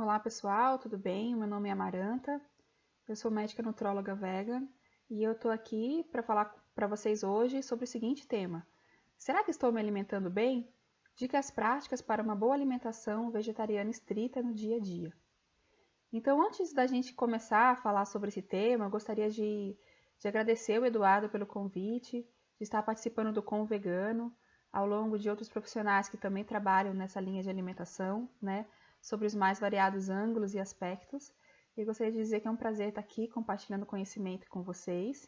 Olá pessoal, tudo bem? Meu nome é Amaranta, eu sou médica nutróloga vegan e eu estou aqui para falar para vocês hoje sobre o seguinte tema: será que estou me alimentando bem? Dicas práticas para uma boa alimentação vegetariana estrita no dia a dia. Então, antes da gente começar a falar sobre esse tema, eu gostaria de agradecer o Eduardo pelo convite, de estar participando do Com Vegano, ao longo de outros profissionais que também trabalham nessa linha de alimentação, né, sobre os mais variados ângulos e aspectos. E eu gostaria de dizer que é um prazer estar aqui compartilhando conhecimento com vocês.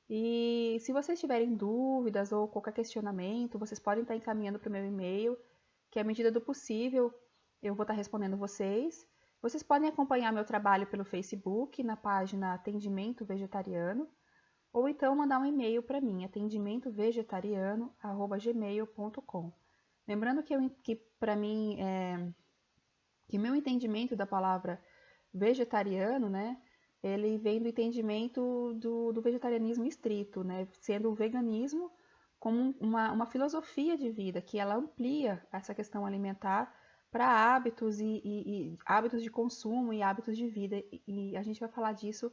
E se vocês tiverem dúvidas ou qualquer questionamento, vocês podem estar encaminhando para o meu e-mail, que à medida do possível eu vou estar respondendo vocês. Vocês podem acompanhar meu trabalho pelo Facebook, na página Atendimento Vegetariano, ou então mandar um e-mail para mim, atendimentovegetariano@gmail.com. Lembrando que para mim, que meu entendimento da palavra vegetariano, né, ele vem do entendimento do vegetarianismo estrito, né, sendo o veganismo como uma filosofia de vida, que ela amplia essa questão alimentar para hábitos e hábitos de consumo e hábitos de vida, e a gente vai falar disso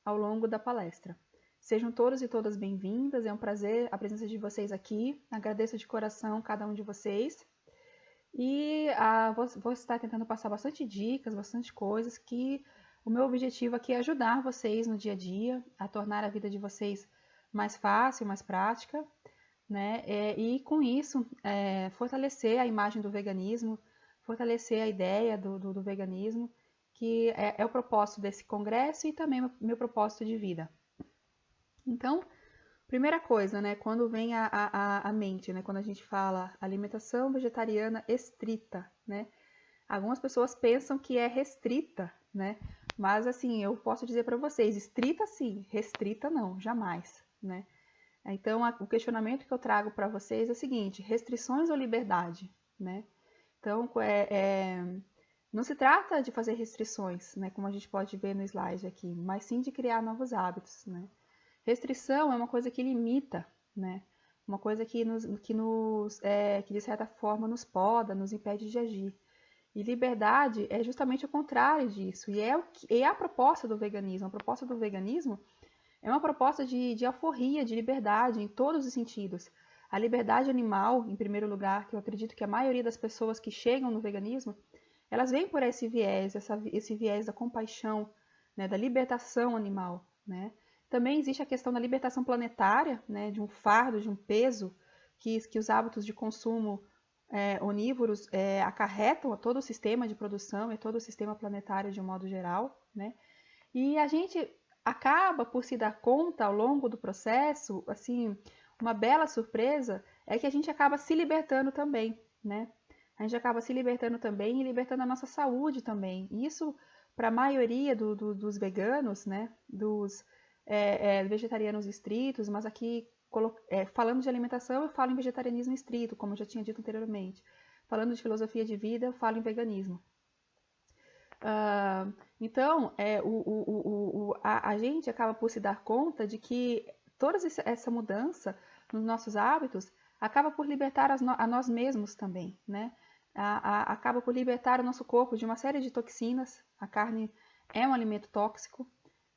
ao longo da palestra. Sejam todos e todas bem-vindas, é um prazer a presença de vocês aqui, agradeço de coração cada um de vocês, e vou estar tentando passar bastante dicas, bastante coisas, que o meu objetivo aqui é ajudar vocês no dia a dia, a tornar a vida de vocês mais fácil, mais prática, né? E com isso, fortalecer a imagem do veganismo, fortalecer a ideia do veganismo, que é o propósito desse congresso e também meu propósito de vida. Então, primeira coisa, né, quando vem à mente, né, quando a gente fala alimentação vegetariana estrita, né, algumas pessoas pensam que é restrita, né, mas assim, eu posso dizer para vocês, estrita sim, restrita não, jamais, né. Então, o questionamento que eu trago para vocês é o seguinte: restrições ou liberdade, né? Então, não se trata de fazer restrições, né, como a gente pode ver no slide aqui, mas sim de criar novos hábitos, né? Restrição é uma coisa que limita, né? Uma coisa que de certa forma nos poda, nos impede de agir. E liberdade é justamente o contrário disso, e é a proposta do veganismo. A proposta do veganismo é uma proposta de alforria, de liberdade em todos os sentidos. A liberdade animal, em primeiro lugar, que eu acredito que a maioria das pessoas que chegam no veganismo, elas vêm por esse viés, esse viés da compaixão, né, da libertação animal, né? Também existe a questão da libertação planetária, né, de um fardo, de um peso que os hábitos de consumo onívoros acarretam a todo o sistema de produção e todo o sistema planetário de um modo geral, né? E a gente acaba por se dar conta ao longo do processo, assim, uma bela surpresa é que a gente acaba se libertando também, né? A gente acaba se libertando também e libertando a nossa saúde também. Isso, para a maioria dos veganos, né? Dos vegetarianos estritos, mas aqui falando de alimentação, eu falo em vegetarianismo estrito, como eu já tinha dito anteriormente. Falando de filosofia de vida, eu falo em veganismo. Então, a gente acaba por se dar conta de que toda essa mudança nos nossos hábitos acaba por libertar a nós mesmos também, né? Acaba por libertar o nosso corpo de uma série de toxinas. A carne é um alimento tóxico,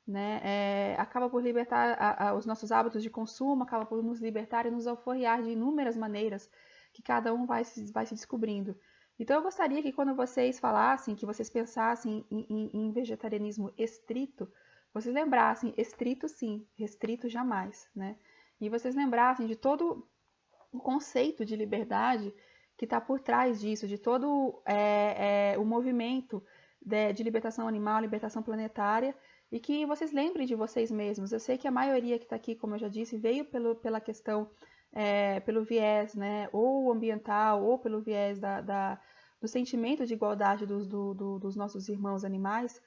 né? Acaba por libertar os nossos hábitos de consumo, acaba por nos libertar e nos alforriar de inúmeras maneiras que cada um vai se descobrindo. Então, eu gostaria que quando vocês falassem, que vocês pensassem em vegetarianismo estrito, vocês lembrassem, estrito sim, restrito jamais, né? E vocês lembrassem de todo o conceito de liberdade que está por trás disso, de todo o movimento de libertação animal, libertação planetária, e que vocês lembrem de vocês mesmos. Eu sei que a maioria que está aqui, como eu já disse, veio pela questão, pelo viés, né, ou ambiental, ou pelo viés do sentimento de igualdade dos nossos irmãos animais,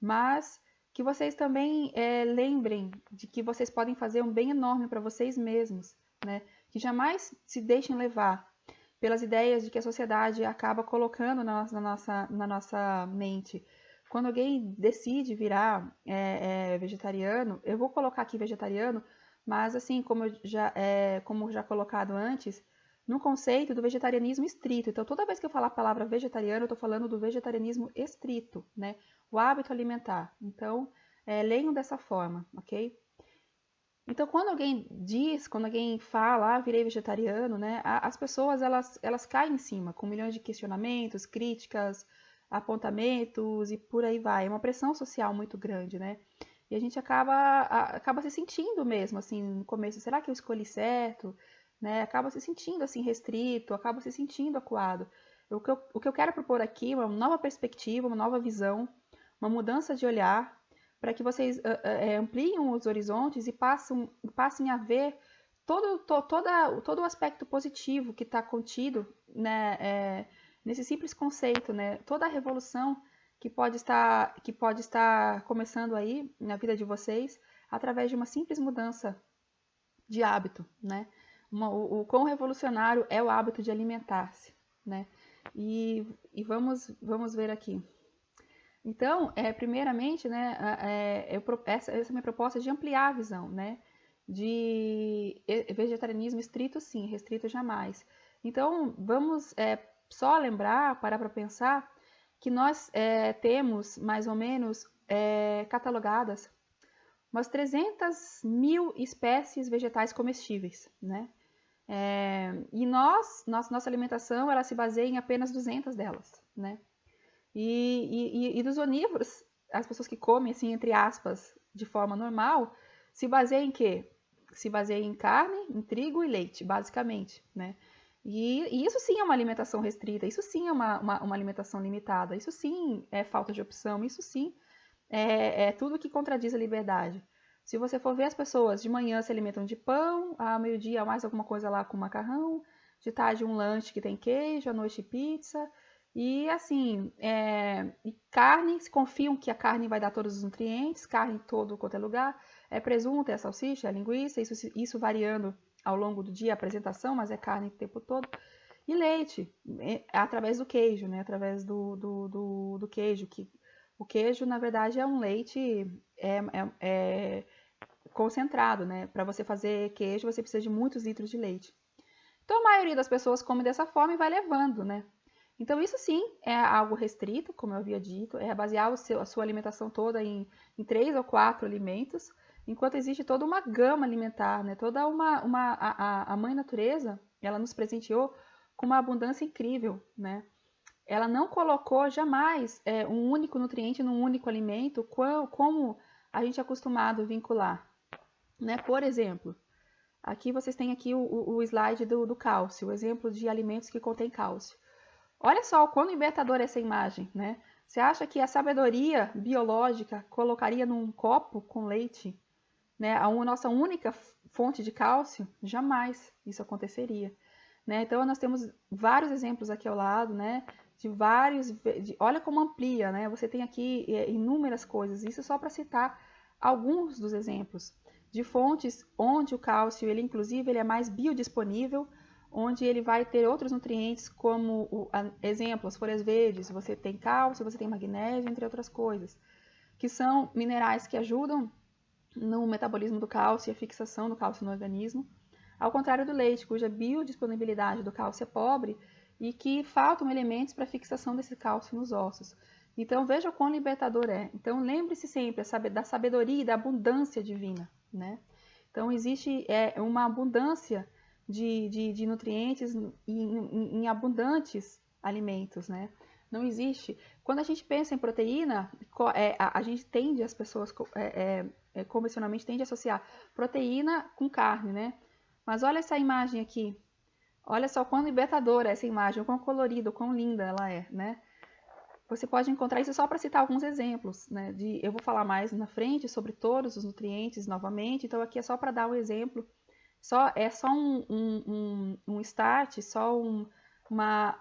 mas que vocês também lembrem de que vocês podem fazer um bem enorme para vocês mesmos, né? Que jamais se deixem levar pelas ideias de que a sociedade acaba colocando na nossa mente. Quando alguém decide virar vegetariano, eu vou colocar aqui vegetariano, mas assim, como já colocado antes, no conceito do vegetarianismo estrito. Então, toda vez que eu falar a palavra vegetariano, eu estou falando do vegetarianismo estrito, né? O hábito alimentar. Então, leiam dessa forma, ok? Então, quando alguém fala, virei vegetariano, né? As pessoas, elas caem em cima, com milhões de questionamentos, críticas, apontamentos e por aí vai. É uma pressão social muito grande, né? E a gente acaba se sentindo mesmo, assim, no começo, será que eu escolhi certo? Né? Acaba se sentindo, assim, restrito, acaba se sentindo acuado. O que eu quero propor aqui é uma nova perspectiva, uma nova visão, uma mudança de olhar, para que vocês ampliem os horizontes e passem a ver todo o aspecto positivo que está contido, né, nesse simples conceito, né? Toda a revolução que pode estar começando aí na vida de vocês através de uma simples mudança de hábito, né? O quão revolucionário é o hábito de alimentar-se, né? E vamos ver aqui. Então, primeiramente, né, essa minha proposta é de ampliar a visão, né? De vegetarianismo estrito sim, restrito jamais. Então, vamos só lembrar, parar para pensar, que nós temos mais ou menos catalogadas umas 300 mil espécies vegetais comestíveis, né? E nossa alimentação, ela se baseia em apenas 200 delas, né? E dos onívoros, as pessoas que comem, assim, entre aspas, de forma normal, se baseiam em quê? Se baseiam em carne, em trigo e leite, basicamente, né? E isso sim é uma alimentação restrita, isso sim é uma alimentação limitada, isso sim é falta de opção, isso sim é tudo que contradiz a liberdade. Se você for ver as pessoas, de manhã se alimentam de pão, ao meio-dia mais alguma coisa lá com macarrão, de tarde um lanche que tem queijo, à noite pizza, e assim, e carne, se confiam que a carne vai dar todos os nutrientes, carne em todo quanto é lugar, é presunto, é salsicha, é linguiça, isso variando ao longo do dia a apresentação, mas é carne o tempo todo. E leite, através do queijo, né? Através do queijo, que o queijo, na verdade, é um leite concentrado, né? Para você fazer queijo, você precisa de muitos litros de leite. Então, a maioria das pessoas come dessa forma e vai levando, né? Então, isso sim é algo restrito, como eu havia dito, é basear a sua alimentação toda em 3 ou 4 alimentos, enquanto existe toda uma gama alimentar, né? Toda a mãe natureza, ela nos presenteou com uma abundância incrível, né? Ela não colocou jamais um único nutriente num único alimento, como a gente é acostumado a vincular, né? Por exemplo, aqui vocês têm aqui o slide do cálcio, o exemplo de alimentos que contêm cálcio. Olha só o quão libertadora é essa imagem, né? Você acha que a sabedoria biológica colocaria num copo com leite, né, a nossa única fonte de cálcio? Jamais isso aconteceria, né? Então nós temos vários exemplos aqui ao lado, né? Olha como amplia, né? Você tem aqui inúmeras coisas. Isso só para citar alguns dos exemplos de fontes onde o cálcio, inclusive, ele é mais biodisponível, onde ele vai ter outros nutrientes, como exemplos, folhas verdes, você tem cálcio, você tem magnésio, entre outras coisas, que são minerais que ajudam no metabolismo do cálcio e a fixação do cálcio no organismo, ao contrário do leite, cuja biodisponibilidade do cálcio é pobre e que faltam elementos para a fixação desse cálcio nos ossos. Então veja o quão libertador é. Então lembre-se sempre da sabedoria e da abundância divina, né? Então existe uma abundância de nutrientes em abundantes alimentos, né? Não existe. Quando a gente pensa em proteína, a gente tende, as pessoas convencionalmente tende a associar proteína com carne, né? Mas olha essa imagem aqui. Olha só quão libertadora é essa imagem, o quão colorida, o quão linda ela é, né? Você pode encontrar isso só para citar alguns exemplos, né? Eu vou falar mais na frente sobre todos os nutrientes novamente, então aqui é só para dar um exemplo. É só um start, só uma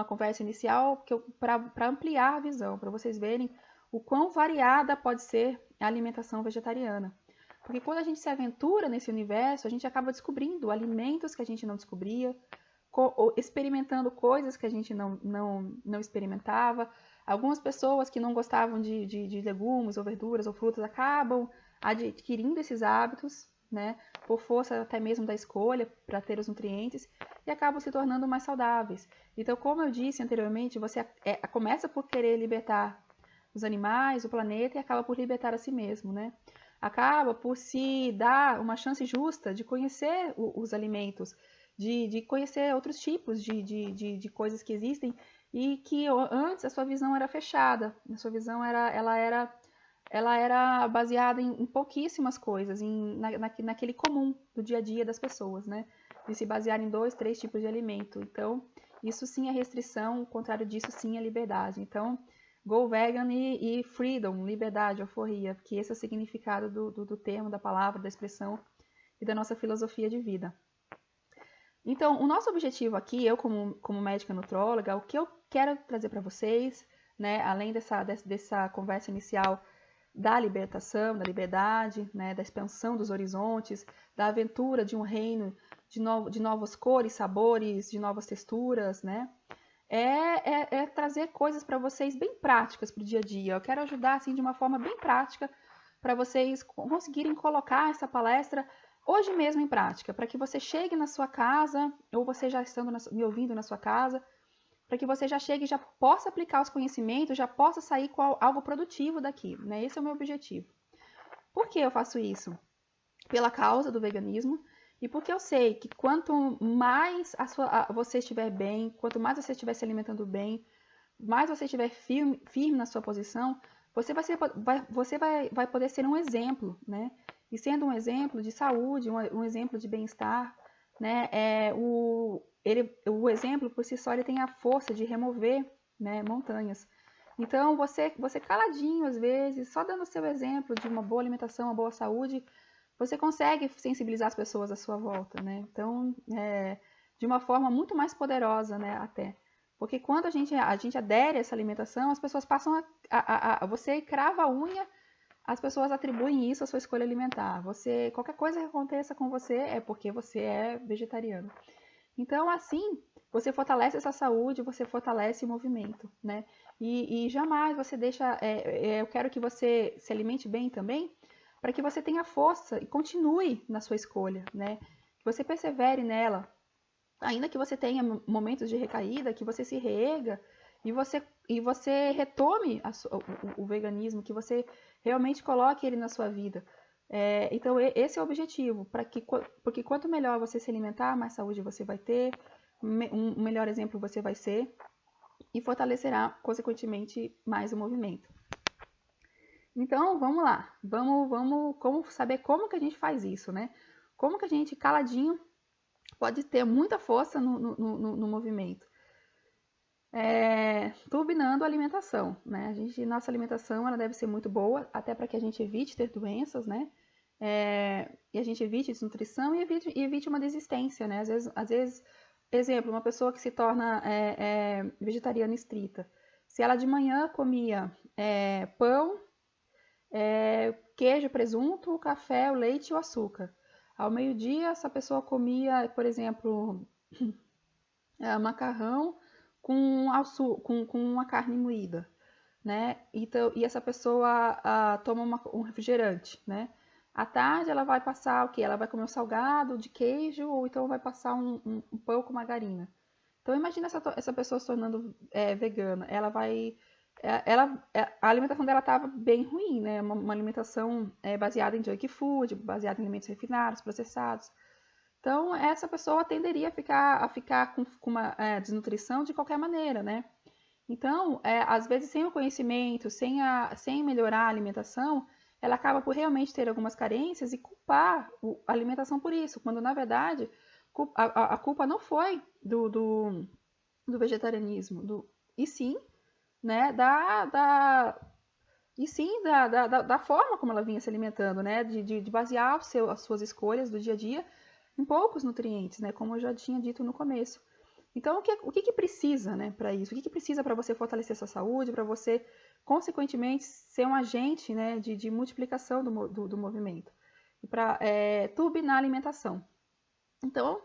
conversa inicial para ampliar a visão, para vocês verem o quão variada pode ser a alimentação vegetariana. Porque quando a gente se aventura nesse universo, a gente acaba descobrindo alimentos que a gente não descobria, experimentando coisas que a gente não experimentava. Algumas pessoas que não gostavam de legumes ou verduras ou frutas acabam adquirindo esses hábitos, né, por força até mesmo da escolha para ter os nutrientes, e acabam se tornando mais saudáveis. Então, como eu disse anteriormente, você começa por querer libertar os animais, o planeta, e acaba por libertar a si mesmo, né? Acaba por se dar uma chance justa de conhecer os alimentos, de conhecer outros tipos de coisas que existem e que antes a sua visão era fechada, a sua visão ela era baseada em pouquíssimas coisas, naquele comum do dia a dia das pessoas, né? De se basear em 2, 3 tipos de alimento. Então, isso sim é restrição, o contrário disso sim é liberdade. Então, go vegan e freedom, liberdade, euforia, que esse é o significado do termo, da palavra, da expressão e da nossa filosofia de vida. Então, o nosso objetivo aqui, eu como médica nutróloga, o que eu quero trazer para vocês, né, além dessa conversa inicial da libertação, da liberdade, né, da expansão dos horizontes, da aventura de um reino de novas cores, sabores, de novas texturas, né, é trazer coisas para vocês bem práticas para o dia a dia. Eu quero ajudar assim de uma forma bem prática para vocês conseguirem colocar essa palestra hoje mesmo em prática, para que você chegue na sua casa, ou você já estando me ouvindo na sua casa, para que você já chegue e já possa aplicar os conhecimentos, já possa sair com algo produtivo daqui, né? Esse é o meu objetivo. Por que eu faço isso? Pela causa do veganismo e porque eu sei que quanto mais você estiver bem, quanto mais você estiver se alimentando bem, mais você estiver firme na sua posição, você vai poder ser um exemplo, né? E sendo um exemplo de saúde, um exemplo de bem-estar, né? O exemplo por si só ele tem a força de remover, né, montanhas. Então você caladinho às vezes, só dando o seu exemplo de uma boa alimentação, uma boa saúde, você consegue sensibilizar as pessoas à sua volta, né? Então, de uma forma muito mais poderosa, né, até. Porque quando a gente adere a essa alimentação, as pessoas passam você crava a unha, as pessoas atribuem isso à sua escolha alimentar. Qualquer coisa que aconteça com você é porque você é vegetariano. Então, assim, você fortalece essa saúde, você fortalece o movimento, né? E jamais você deixa. Eu quero que você se alimente bem também, para que você tenha força e continue na sua escolha, né? Que você persevere nela, ainda que você tenha momentos de recaída, que você se reerga e você retome o veganismo, que você realmente coloque ele na sua vida. Então, esse é o objetivo, porque quanto melhor você se alimentar, mais saúde você vai ter, um melhor exemplo você vai ser e fortalecerá, consequentemente, mais o movimento. Então, vamos lá. Vamos saber como que a gente faz isso, né? Como que a gente, caladinho, pode ter muita força no movimento. Turbinando a alimentação, né? Nossa alimentação ela deve ser muito boa, até para que a gente evite ter doenças, né? E a gente evite desnutrição e evite uma desistência, né? Às vezes, exemplo, uma pessoa que se torna vegetariana estrita, se ela de manhã comia pão, queijo, presunto, o café, o leite e o açúcar. Ao meio-dia, essa pessoa comia, por exemplo, macarrão com uma carne moída, né? Então, e essa pessoa toma um refrigerante, né? À tarde ela vai passar o quê? Ela vai comer um salgado de queijo ou então vai passar um pão com margarina. Então imagina essa pessoa se tornando vegana. Ela vai a alimentação dela estava bem ruim, né? Uma alimentação baseada em junk food, baseada em alimentos refinados, processados. Então, essa pessoa tenderia a ficar com uma desnutrição de qualquer maneira, né? Então, às vezes, sem o conhecimento, sem melhorar a alimentação, ela acaba por realmente ter algumas carências e culpar a alimentação por isso, quando, na verdade, a culpa não foi do vegetarianismo, e sim, né, da forma como ela vinha se alimentando, né? De basear as suas escolhas do dia a dia em poucos nutrientes, né? Como eu já tinha dito no começo. Então, o que precisa, né, para isso? O que precisa para você fortalecer sua saúde, para você, consequentemente, ser um agente, né, de multiplicação do movimento? E para turbinar a alimentação. Então,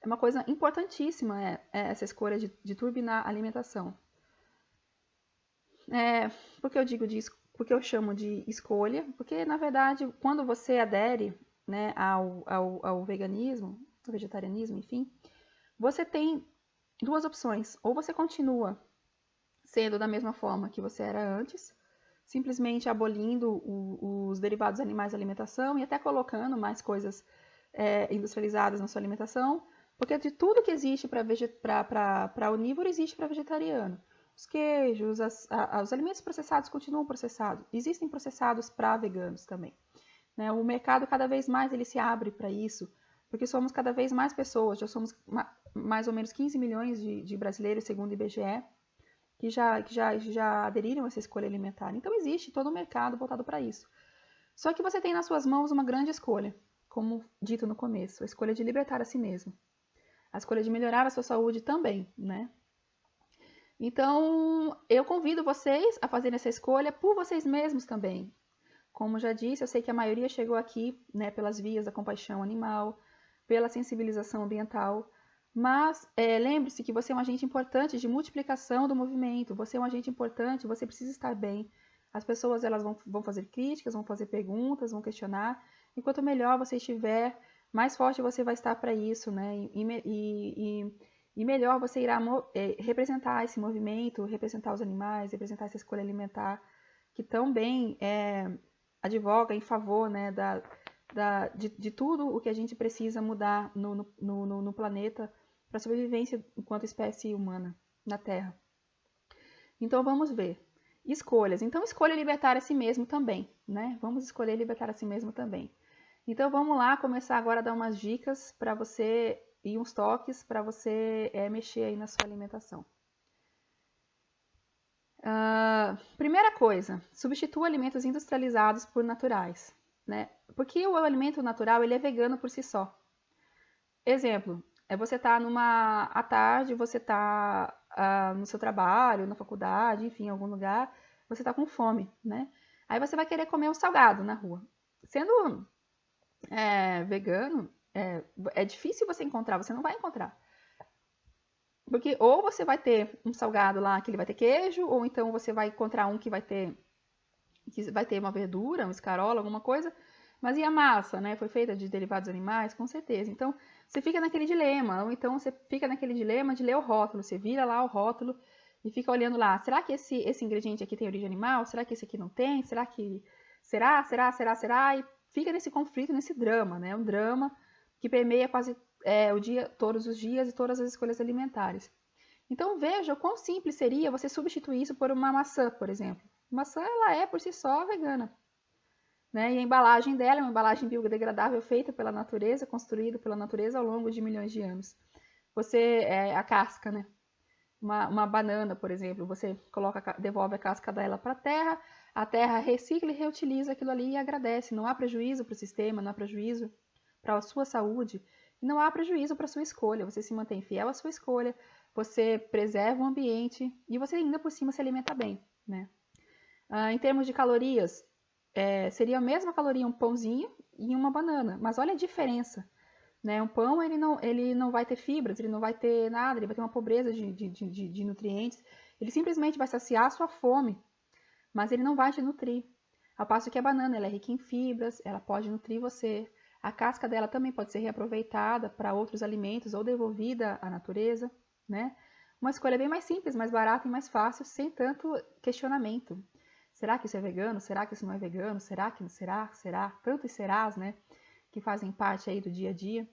é uma coisa importantíssima essa escolha de turbinar a alimentação. Porque eu chamo de escolha? Porque, na verdade, quando você adere né, ao veganismo, ao vegetarianismo, enfim, você tem duas opções. Ou você continua sendo da mesma forma que você era antes, simplesmente abolindo os derivados animais da alimentação e até colocando mais coisas industrializadas na sua alimentação, porque de tudo que existe para onívoro, existe para vegetariano. Os queijos, os alimentos processados continuam processados. Existem processados para veganos também. Né? O mercado cada vez mais ele se abre para isso, porque somos cada vez mais pessoas, já somos mais ou menos 15 milhões de brasileiros, segundo o IBGE, que já aderiram a essa escolha alimentar. Então existe todo um mercado voltado para isso. Só que você tem nas suas mãos uma grande escolha, como dito no começo, a escolha de libertar a si mesmo, a escolha de melhorar a sua saúde também, né? Então, eu convido vocês a fazerem essa escolha por vocês mesmos também. Como já disse, eu sei que a maioria chegou aqui, né, pelas vias da compaixão animal, pela sensibilização ambiental, mas lembre-se que você é um agente importante de multiplicação do movimento, você é um agente importante, você precisa estar bem. As pessoas elas vão fazer críticas, vão fazer perguntas, vão questionar, e quanto melhor você estiver, mais forte você vai estar para isso, né? E melhor você irá representar esse movimento, representar os animais, representar essa escolha alimentar, que tão bem advoga em favor, né, de tudo o que a gente precisa mudar no planeta para a sobrevivência enquanto espécie humana na Terra. Então vamos ver. Escolhas. Então escolha libertar a si mesmo também, né? Vamos escolher libertar a si mesmo também. Então vamos lá começar agora a dar umas dicas para você e uns toques para você mexer aí na sua alimentação. Primeira coisa, substitua alimentos industrializados por naturais, né? Porque o alimento natural ele é vegano por si só. Exemplo, você tá à tarde, você tá no seu trabalho, na faculdade, enfim, em algum lugar, você tá com fome, né? Aí você vai querer comer um salgado na rua. Sendo vegano, é difícil você encontrar, você não vai encontrar. Porque ou você vai ter um salgado lá que ele vai ter queijo, ou então você vai encontrar um que vai ter uma verdura, um escarola, alguma coisa. Mas e a massa, né? Foi feita de derivados animais? Com certeza. Então, você fica naquele dilema. Ou então você fica naquele dilema de ler o rótulo. Você vira lá o rótulo e fica olhando lá. Será que esse ingrediente aqui tem origem animal? Será que esse aqui não tem? Será que... Será? E fica nesse conflito, nesse drama, né? Um drama que permeia quase o dia, todos os dias e todas as escolhas alimentares. Então, veja o quão simples seria você substituir isso por uma maçã, por exemplo. A maçã, ela é, por si só, vegana. Né? E a embalagem dela é uma embalagem biodegradável feita pela natureza, construída pela natureza ao longo de milhões de anos. A casca, né? Uma banana, por exemplo, você devolve a casca dela para a terra recicla e reutiliza aquilo ali e agradece. Não há prejuízo para o sistema, não há prejuízo para a sua saúde, e não há prejuízo para a sua escolha. Você se mantém fiel à sua escolha, você preserva o ambiente e você ainda por cima se alimenta bem, né? Em termos de calorias, seria a mesma caloria um pãozinho e uma banana, mas olha a diferença, né? Um pão ele não vai ter fibras, ele não vai ter nada, ele vai ter uma pobreza de nutrientes, ele simplesmente vai saciar a sua fome, mas ele não vai te nutrir. Ao passo que a banana ela é rica em fibras, ela pode nutrir você, a casca dela também pode ser reaproveitada para outros alimentos ou devolvida à natureza, né? Uma escolha bem mais simples, mais barata e mais fácil, sem tanto questionamento. Será que isso é vegano? Será que isso não é vegano? Será que não será? Será? Tantos serás, né? Que fazem parte aí do dia a dia.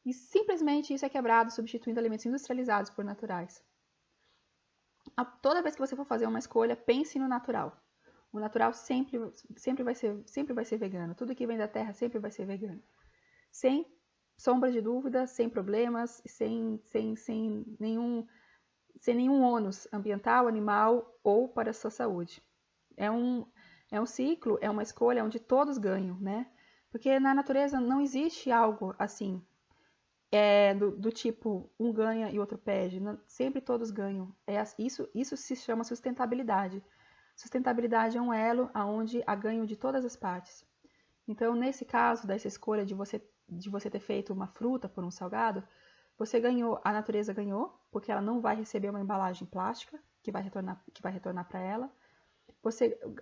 E simplesmente isso é quebrado, substituindo alimentos industrializados por naturais. Toda vez que você for fazer uma escolha, pense no natural. O natural sempre vai ser vegano. Tudo que vem da terra sempre vai ser vegano. Sem sombra de dúvida, sem problemas, sem nenhum ônus ambiental, animal ou para a sua saúde. É um ciclo, é uma escolha onde todos ganham, né? Porque na natureza não existe algo assim, do tipo um ganha e outro perde. Sempre todos ganham. Isso se chama sustentabilidade. Sustentabilidade é um elo onde há ganho de todas as partes. Então, nesse caso, dessa escolha de você ter feito uma fruta por um salgado, você ganhou, a natureza ganhou, porque ela não vai receber uma embalagem plástica que vai retornar para ela.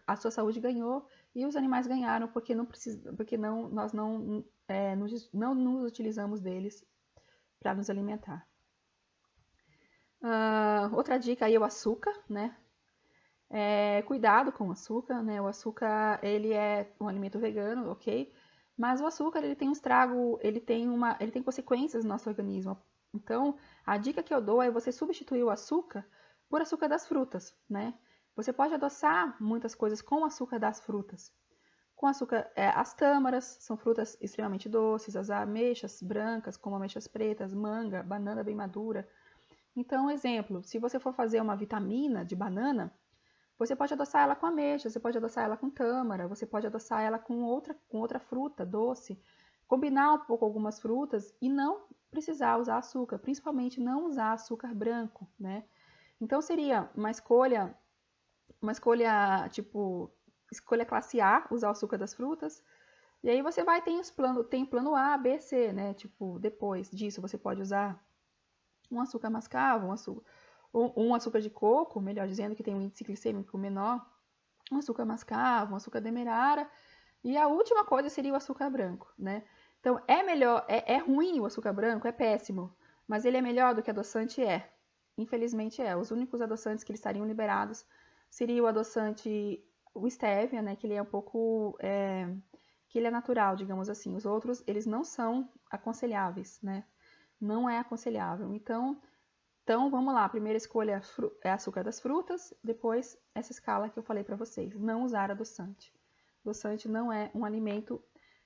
a sua saúde ganhou e os animais ganharam porque nós não nos utilizamos deles para nos alimentar. Outra dica aí é o açúcar, né? Cuidado com o açúcar, né? O açúcar, ele é um alimento vegano, ok? Mas o açúcar, ele tem um estrago, ele tem consequências no nosso organismo. Então, a dica que eu dou é você substituir o açúcar por açúcar das frutas, né? Você pode adoçar muitas coisas com o açúcar das frutas. Com açúcar, as tâmaras são frutas extremamente doces, as ameixas brancas, como ameixas pretas, manga, banana bem madura. Então, exemplo, se você for fazer uma vitamina de banana, você pode adoçar ela com ameixa, você pode adoçar ela com tâmara, você pode adoçar ela com outra fruta doce, combinar um pouco algumas frutas e não precisar usar açúcar, principalmente não usar açúcar branco, né? Então seria uma escolha tipo, escolha classe A, usar o açúcar das frutas. E aí você vai, tem plano A, B, C, né? Tipo, depois disso você pode usar um açúcar mascavo, um açúcar de coco, melhor dizendo, que tem um índice glicêmico menor, um açúcar mascavo, um açúcar demerara, e a última coisa seria o açúcar branco, né? Então, é ruim o açúcar branco, é péssimo, mas ele é melhor do que adoçante? Infelizmente é. Os únicos adoçantes que eles estariam liberados seria o adoçante, o stevia, né, que ele é um pouco, que ele é natural, digamos assim. Os outros, eles não são aconselháveis, né? Não é aconselhável. Então vamos lá. A primeira escolha é açúcar das frutas, depois essa escala que eu falei para vocês. Não usar adoçante. Adoçante não é um alimento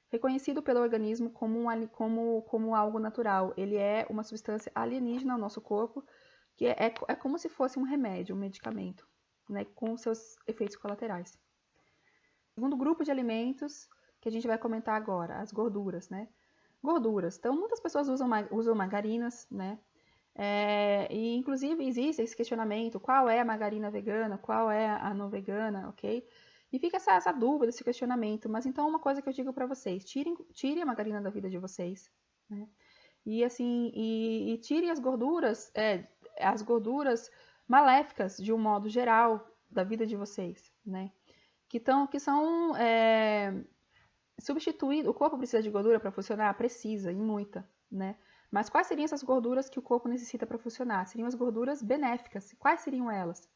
reconhecido pelo organismo como algo natural. Ele é uma substância alienígena ao nosso corpo, que é como se fosse um remédio, um medicamento, né, com seus efeitos colaterais. Segundo grupo de alimentos que a gente vai comentar agora, as gorduras, né? Gorduras. Então, muitas pessoas usam margarinas, né? E inclusive existe esse questionamento, qual é a margarina vegana, qual é a não vegana, ok? E fica essa dúvida, esse questionamento. Mas então uma coisa que eu digo para vocês, tirem a margarina da vida de vocês, né? E assim, e tirem as gorduras maléficas de um modo geral da vida de vocês, né? Que são substituídos. O corpo precisa de gordura para funcionar? Precisa, e muita, né? Mas quais seriam essas gorduras que o corpo necessita para funcionar? Seriam as gorduras benéficas. Quais seriam elas?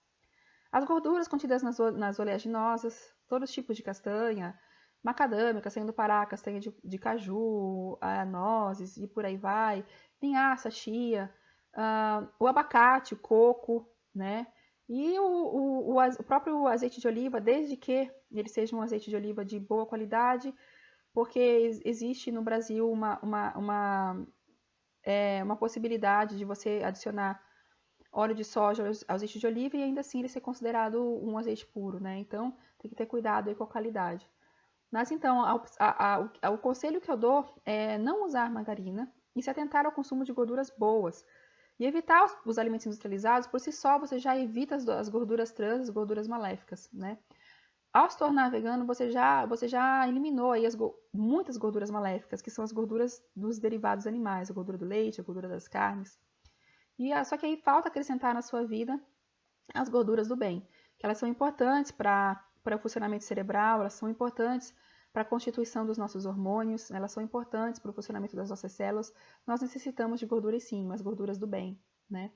As gorduras contidas nas oleaginosas, todos os tipos de castanha, macadâmia, castanha do Pará, castanha de caju, nozes e por aí vai, linhaça, chia, o abacate, o coco, né? E o próprio azeite de oliva, desde que ele seja um azeite de oliva de boa qualidade, porque existe no Brasil uma possibilidade de você adicionar óleo de soja ao azeite de oliva e ainda assim ele ser considerado um azeite puro, né? Então tem que ter cuidado aí com a qualidade. Mas então, o conselho que eu dou é não usar margarina e se atentar ao consumo de gorduras boas. E evitar os alimentos industrializados, por si só, você já evita as gorduras trans, as gorduras maléficas, né? Ao se tornar vegano, você já eliminou aí muitas gorduras maléficas, que são as gorduras dos derivados animais, a gordura do leite, a gordura das carnes. Só que aí falta acrescentar na sua vida as gorduras do bem, que elas são importantes para o funcionamento cerebral, elas são importantes para a constituição dos nossos hormônios, elas são importantes para o funcionamento das nossas células. Nós necessitamos de gorduras sim, mas gorduras do bem, né?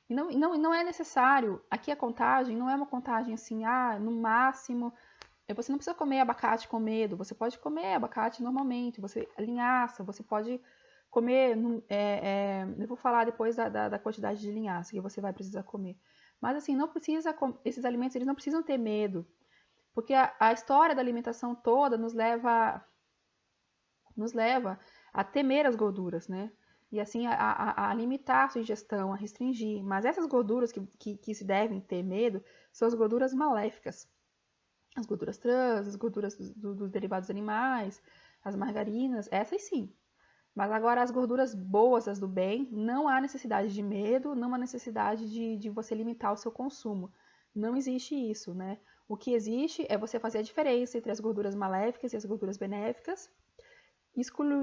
E não é necessário, aqui a contagem não é uma contagem assim, no máximo, você não precisa comer abacate com medo, você pode comer abacate normalmente, linhaça, você pode comer, eu vou falar depois da quantidade de linhaça que você vai precisar comer. Mas assim, esses alimentos eles não precisam ter medo, porque a história da alimentação toda nos leva a temer as gorduras, né? E assim a limitar a sua ingestão, a restringir. Mas essas gorduras que se devem ter medo são as gorduras maléficas. As gorduras trans, as gorduras dos derivados animais, as margarinas, essas sim. Mas agora as gorduras boas, as do bem, não há necessidade de medo, não há necessidade de você limitar o seu consumo. Não existe isso, né? O que existe é você fazer a diferença entre as gorduras maléficas e as gorduras benéficas,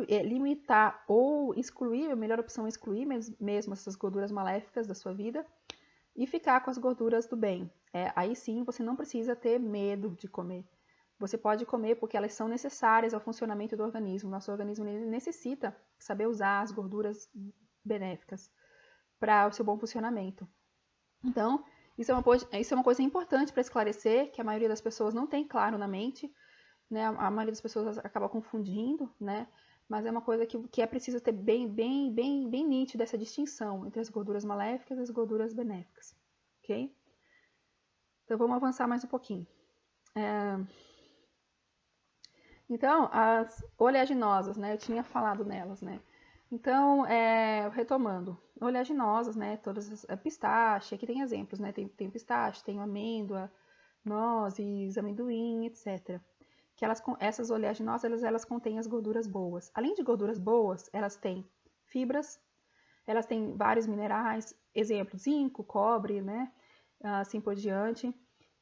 limitar ou excluir, a melhor opção é excluir mesmo essas gorduras maléficas da sua vida, e ficar com as gorduras do bem. Aí sim você não precisa ter medo de comer. Você pode comer porque elas são necessárias ao funcionamento do organismo. Nosso organismo necessita saber usar as gorduras benéficas para o seu bom funcionamento. Então, isso é uma coisa importante para esclarecer, que a maioria das pessoas não tem claro na mente, né? A maioria das pessoas acaba confundindo, né? Mas é uma coisa que é preciso ter bem nítida essa distinção entre as gorduras maléficas e as gorduras benéficas, ok? Então, vamos avançar mais um pouquinho. Então, as oleaginosas, né? Eu tinha falado nelas, né? Então, retomando, oleaginosas, né? Todas as pistache, aqui tem exemplos, né? Tem pistache, tem amêndoa, nozes, amendoim, etc. Que essas oleaginosas, elas contêm as gorduras boas. Além de gorduras boas, elas têm fibras, elas têm vários minerais, exemplo, zinco, cobre, né? Assim por diante.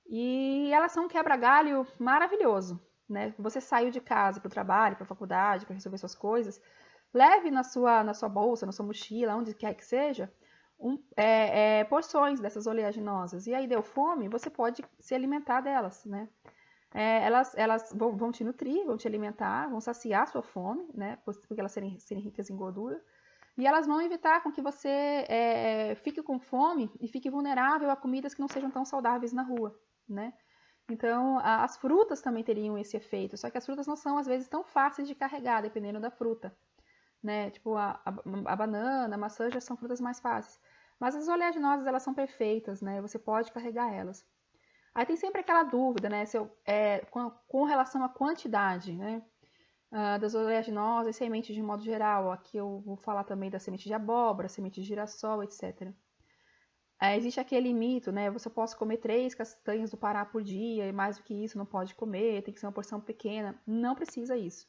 E elas são um quebra-galho maravilhoso, né? Você saiu de casa para o trabalho, para a faculdade, para resolver suas coisas, leve na sua bolsa, na sua mochila, onde quer que seja, porções dessas oleaginosas. E aí deu fome, você pode se alimentar delas, né? Elas vão te nutrir, vão te alimentar, vão saciar a sua fome, né? Porque elas serem ricas em gordura. E elas vão evitar com que você fique com fome e fique vulnerável a comidas que não sejam tão saudáveis na rua, né? Então, as frutas também teriam esse efeito, só que as frutas não são, às vezes, tão fáceis de carregar, dependendo da fruta, né? Tipo, a banana, a maçã já são frutas mais fáceis. Mas as oleaginosas, elas são perfeitas, né? Você pode carregar elas. Aí tem sempre aquela dúvida, né? Com relação à quantidade, né? Das oleaginosas e sementes de modo geral. Aqui eu vou falar também da semente de abóbora, semente de girassol, etc. Existe aquele mito, né? Você pode comer 3 castanhas do Pará por dia e mais do que isso não pode comer, tem que ser uma porção pequena. Não precisa isso.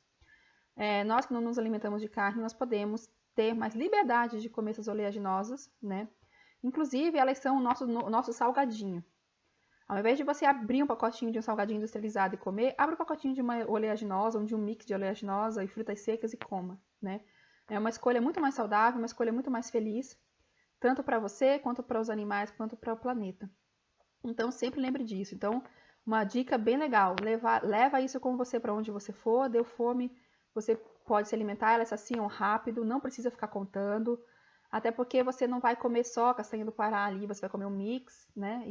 Nós que não nos alimentamos de carne, nós podemos ter mais liberdade de comer essas oleaginosas, né? Inclusive, elas são o nosso salgadinho. Ao invés de você abrir um pacotinho de um salgadinho industrializado e comer, abre um pacotinho de uma oleaginosa ou de um mix de oleaginosa e frutas secas e coma, né? É uma escolha muito mais saudável, uma escolha muito mais feliz, tanto para você, quanto para os animais, quanto para o planeta. Então, sempre lembre disso. Então, uma dica bem legal, leva isso com você para onde você for, deu fome, você pode se alimentar, elas saciam rápido, não precisa ficar contando, até porque você não vai comer só a castanha do Pará ali, você vai comer um mix, né?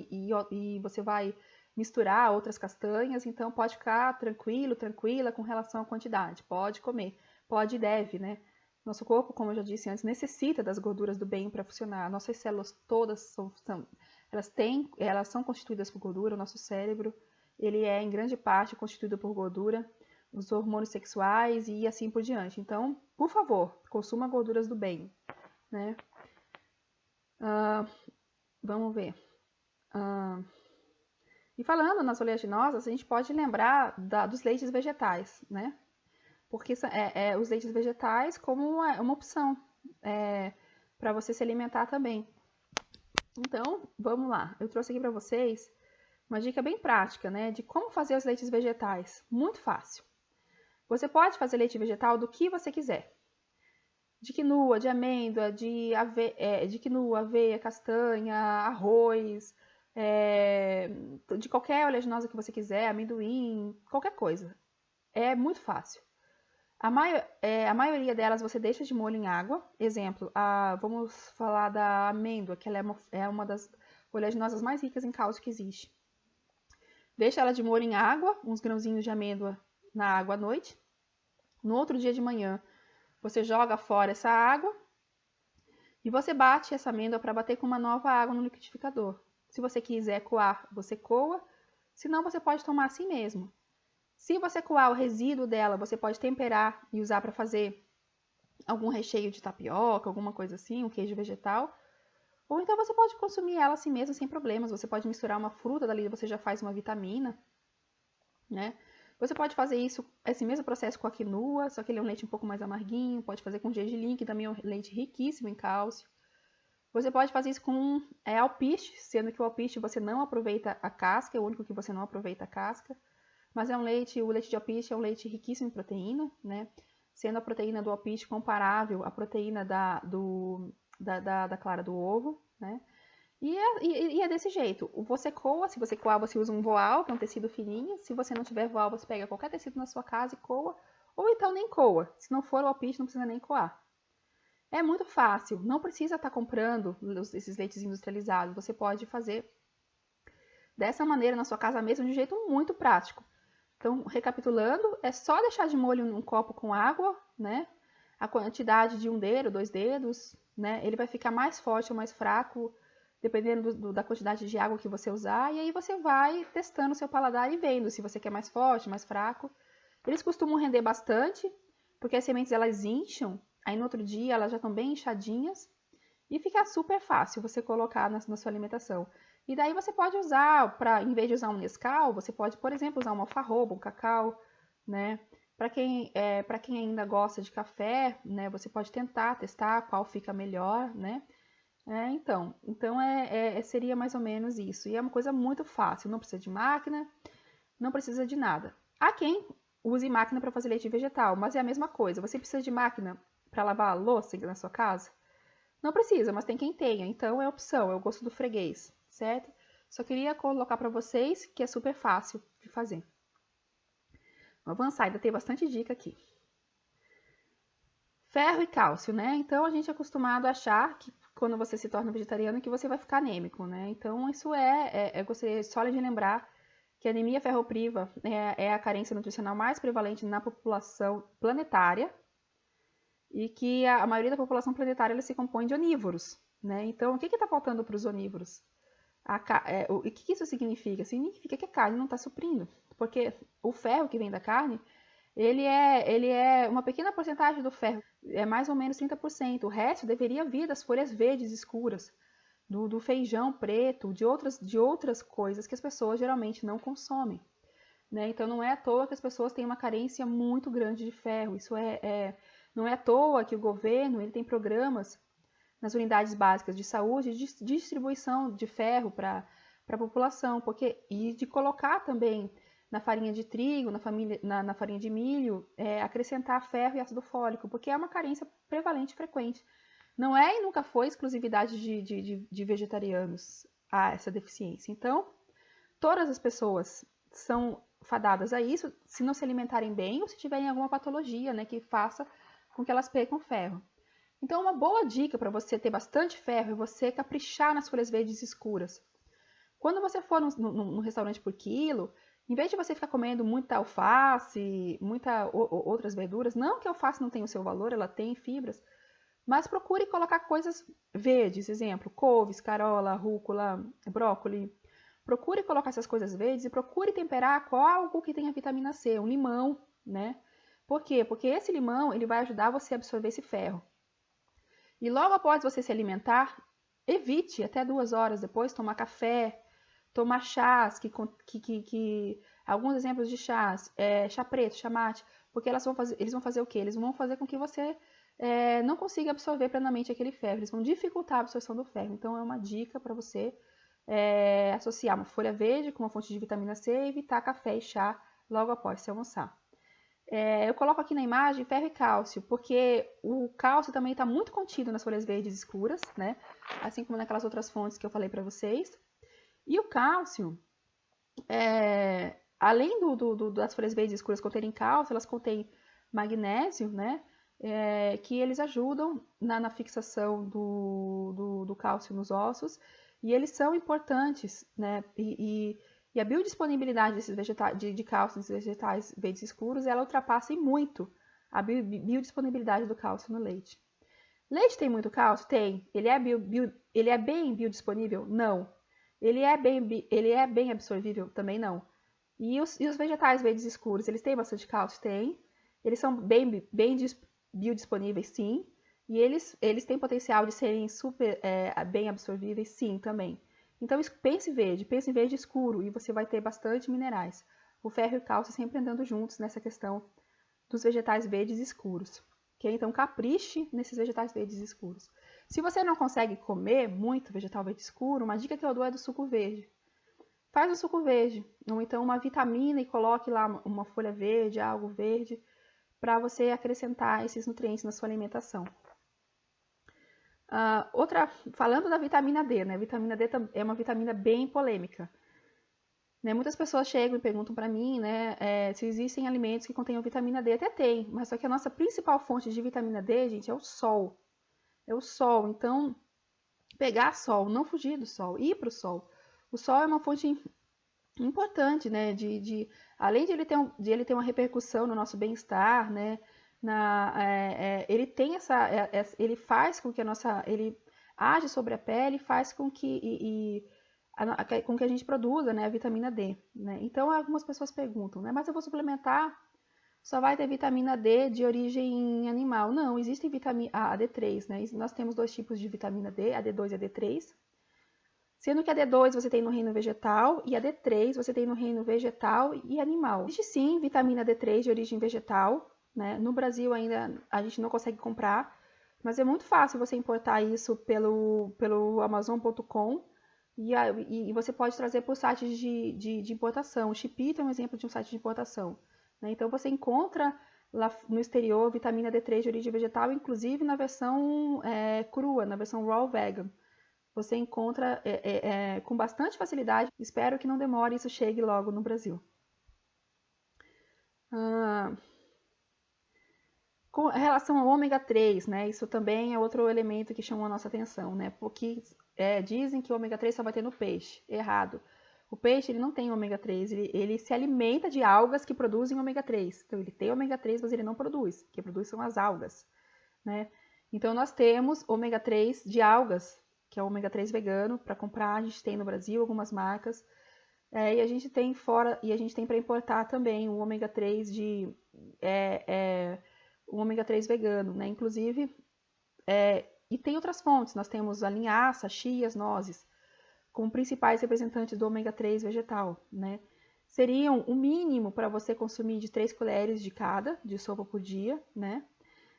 E você vai misturar outras castanhas, então pode ficar tranquila com relação à quantidade. Pode comer, pode e deve, né? Nosso corpo, como eu já disse antes, necessita das gorduras do bem para funcionar. Nossas células todas elas são constituídas por gordura. O nosso cérebro, ele é em grande parte constituído por gordura, os hormônios sexuais e assim por diante. Então, por favor, consuma gorduras do bem, né? Vamos ver. E falando nas oleaginosas, a gente pode lembrar dos leites vegetais, né? Porque os leites vegetais como uma opção para você se alimentar também. Então, vamos lá. Eu trouxe aqui para vocês uma dica bem prática, né? De como fazer os leites vegetais. Muito fácil. Você pode fazer leite vegetal do que você quiser. De quinoa, de amêndoa, de quinoa, aveia, castanha, arroz, de qualquer oleaginosa que você quiser, amendoim, qualquer coisa. É muito fácil. A maioria delas você deixa de molho em água. Exemplo, vamos falar da amêndoa, que ela é uma das oleaginosas mais ricas em cálcio que existe. Deixa ela de molho em água, uns grãozinhos de amêndoa na água à noite. No outro dia de manhã, você joga fora essa água e você bate essa amêndoa para bater com uma nova água no liquidificador. Se você quiser coar, você coa. Se não, você pode tomar assim mesmo. Se você coar o resíduo dela, você pode temperar e usar para fazer algum recheio de tapioca, alguma coisa assim, um queijo vegetal. Ou então você pode consumir ela assim mesmo, sem problemas. Você pode misturar uma fruta, dali você já faz uma vitamina, né? Você pode fazer esse mesmo processo com a quinoa, só que ele é um leite um pouco mais amarguinho. Pode fazer com gergelim, que também é um leite riquíssimo em cálcio. Você pode fazer isso com alpiste, sendo que o alpiste você não aproveita a casca, é o único que você não aproveita a casca. Mas o leite de alpiste é um leite riquíssimo em proteína, né? Sendo a proteína do alpiste comparável à proteína da clara do ovo, né? E é desse jeito. Você coa, se você coar, você usa um voal, que é um tecido fininho. Se você não tiver voal, você pega qualquer tecido na sua casa e coa. Ou então nem coa. Se não for o alpiste, não precisa nem coar. É muito fácil. Não precisa estar comprando esses leites industrializados. Você pode fazer dessa maneira na sua casa mesmo, de um jeito muito prático. Então, recapitulando, é só deixar de molho num copo com água, né? A quantidade de um dedo, 2 dedos, né? Ele vai ficar mais forte ou mais fraco, dependendo da quantidade de água que você usar. E aí você vai testando o seu paladar e vendo se você quer mais forte, mais fraco. Eles costumam render bastante, porque as sementes elas incham, aí no outro dia elas já estão bem inchadinhas. E fica super fácil você colocar na sua alimentação. E daí você pode usar, em vez de usar um Nescau, você pode, por exemplo, usar uma alfarroba, um cacau, né? Para quem ainda gosta de café, né? Você pode testar qual fica melhor, né? Seria mais ou menos isso. E é uma coisa muito fácil, não precisa de máquina, não precisa de nada. Há quem use máquina para fazer leite vegetal, mas é a mesma coisa. Você precisa de máquina para lavar a louça na sua casa? Não precisa, mas tem quem tenha, então é opção, é o gosto do freguês, certo? Só queria colocar para vocês que é super fácil de fazer. Vamos avançar, ainda tem bastante dica aqui. Ferro e cálcio, né? Então a gente é acostumado a achar que quando você se torna vegetariano que você vai ficar anêmico, né? Então isso você só de lembrar que a anemia ferropriva é a carência nutricional mais prevalente na população planetária, e que a maioria da população planetária ela se compõe de onívoros, né? Então, o que está faltando para os onívoros? O que isso significa? Significa que a carne não está suprindo, porque o ferro que vem da carne, ele é uma pequena porcentagem do ferro, é mais ou menos 30%. O resto deveria vir das folhas verdes escuras, do feijão preto, de outras coisas que as pessoas geralmente não consomem, né? Então, não é à toa que as pessoas têm uma carência muito grande de ferro. Não é à toa que o governo ele tem programas nas unidades básicas de saúde de distribuição de ferro para a população, e de colocar também na farinha de trigo, na farinha de milho, acrescentar ferro e ácido fólico, porque é uma carência prevalente e frequente. Não é e nunca foi exclusividade de vegetarianos essa deficiência. Então, todas as pessoas são fadadas a isso se não se alimentarem bem ou se tiverem alguma patologia, né, que faça com que elas percam ferro. Então, uma boa dica para você ter bastante ferro é você caprichar nas folhas verdes escuras. Quando você for num restaurante por quilo, em vez de você ficar comendo muita alface, outras verduras, não que a alface não tenha o seu valor, ela tem fibras, mas procure colocar coisas verdes, exemplo, couves, carola, rúcula, brócolis. Procure colocar essas coisas verdes e procure temperar com algo que tenha vitamina C, um limão, né? Por quê? Porque esse limão ele vai ajudar você a absorver esse ferro. E logo após você se alimentar, evite até 2 horas depois tomar café, tomar chás, alguns exemplos de chás, chá preto, chá mate, porque eles vão fazer o quê? Eles vão fazer com que você não consiga absorver plenamente aquele ferro, eles vão dificultar a absorção do ferro. Então é uma dica para você associar uma folha verde com uma fonte de vitamina C e evitar café e chá logo após se almoçar. Eu coloco aqui na imagem ferro e cálcio, porque o cálcio também está muito contido nas folhas verdes escuras, né? Assim como naquelas outras fontes que eu falei para vocês. E o cálcio, além das folhas verdes escuras conterem cálcio, elas contêm magnésio, né? Que eles ajudam na fixação do cálcio nos ossos, e eles são importantes, né? E a biodisponibilidade desses de cálcio nesses vegetais verdes escuros, ela ultrapassa muito a biodisponibilidade do cálcio no leite. Leite tem muito cálcio? Tem. Ele é bem biodisponível? Não. Ele é bem absorvível? Também não. E os vegetais verdes escuros, eles têm bastante cálcio? Tem. Eles são bem biodisponíveis? Sim. E eles têm potencial de serem super bem absorvíveis? Sim, também. Então, pense em verde escuro, e você vai ter bastante minerais. O ferro e o cálcio sempre andando juntos nessa questão dos vegetais verdes escuros. Okay? Então, capriche nesses vegetais verdes escuros. Se você não consegue comer muito vegetal verde escuro, uma dica que eu dou é do suco verde. Faz o suco verde, ou então uma vitamina e coloque lá uma folha verde, algo verde, para você acrescentar esses nutrientes na sua alimentação. Falando da vitamina D, né? Vitamina D é uma vitamina bem polêmica. Né? Muitas pessoas chegam e perguntam para mim, né, se existem alimentos que contenham vitamina D. Até tem, mas só que a nossa principal fonte de vitamina D, gente, é o sol. É o sol. Então, pegar sol, não fugir do sol, ir para o sol. O sol é uma fonte importante, né? Além de ele ter uma repercussão no nosso bem-estar, né? Ele tem ele faz com que ele age sobre a pele, faz com que com que a gente produza, né, a vitamina D, né? Então algumas pessoas perguntam, né? Mas eu vou suplementar, só vai ter vitamina D de origem animal? Não, existe a D3, né? Nós temos dois tipos de vitamina D, a D2 e a D3. Sendo que a D2 você tem no reino vegetal e a D3 você tem no reino vegetal e animal. Existe sim vitamina D3 de origem vegetal, né? No Brasil ainda a gente não consegue comprar, mas é muito fácil você importar isso pelo Amazon.com e você pode trazer por sites de importação. O Chipita é um exemplo de um site de importação. Né? Então você encontra lá no exterior vitamina D3 de origem vegetal, inclusive na versão crua, na versão raw vegan. Você encontra com bastante facilidade. Espero que não demore e isso chegue logo no Brasil. Com relação ao ômega 3, né? Isso também é outro elemento que chamou a nossa atenção, né? Porque dizem que o ômega 3 só vai ter no peixe. Errado. O peixe ele não tem ômega 3, ele se alimenta de algas que produzem ômega 3. Então ele tem ômega 3, mas ele não produz. O que produz são as algas, né? Então nós temos ômega 3 de algas, que é o ômega 3 vegano, para comprar. A gente tem no Brasil algumas marcas. E a gente tem para importar também o ômega 3 o ômega 3 vegano, né? Inclusive, e tem outras fontes. Nós temos a linhaça, a chia, as nozes, como principais representantes do ômega 3 vegetal, né? Seriam o mínimo para você consumir de 3 colheres de cada, de sopa por dia, né?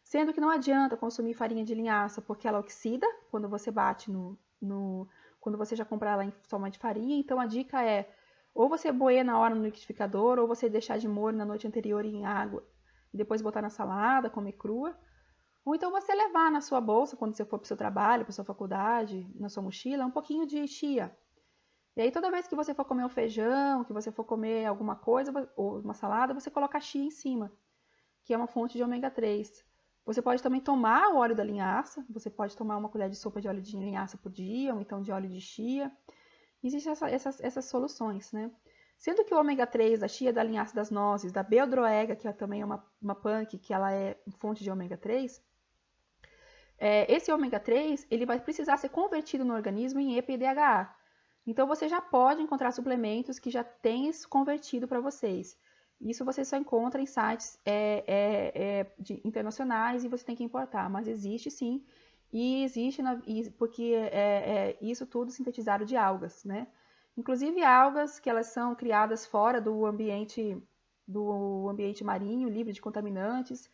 Sendo que não adianta consumir farinha de linhaça, porque ela oxida quando você bate quando você já comprar ela em forma de farinha. Então a dica é, ou você moer na hora no liquidificador, ou você deixar de molho na noite anterior em água, e depois botar na salada, comer crua. Ou então você levar na sua bolsa, quando você for para o seu trabalho, para sua faculdade, na sua mochila, um pouquinho de chia. E aí toda vez que você for comer um feijão, que você for comer alguma coisa, ou uma salada, você coloca chia em cima, que é uma fonte de ômega 3. Você pode também tomar o óleo da linhaça, você pode tomar uma colher de sopa de óleo de linhaça por dia, ou então de óleo de chia. Existem essas soluções, né? Sendo que o ômega 3, da chia, da linhaça, das nozes, da beldroega, que também é uma punk, que ela é fonte de ômega 3, esse ômega 3 ele vai precisar ser convertido no organismo em EPA e DHA. Então você já pode encontrar suplementos que já tem isso convertido para vocês. Isso você só encontra em sites internacionais e você tem que importar, mas existe sim, e existe porque isso tudo sintetizado de algas, né? Inclusive algas que elas são criadas fora do ambiente marinho, livre de contaminantes.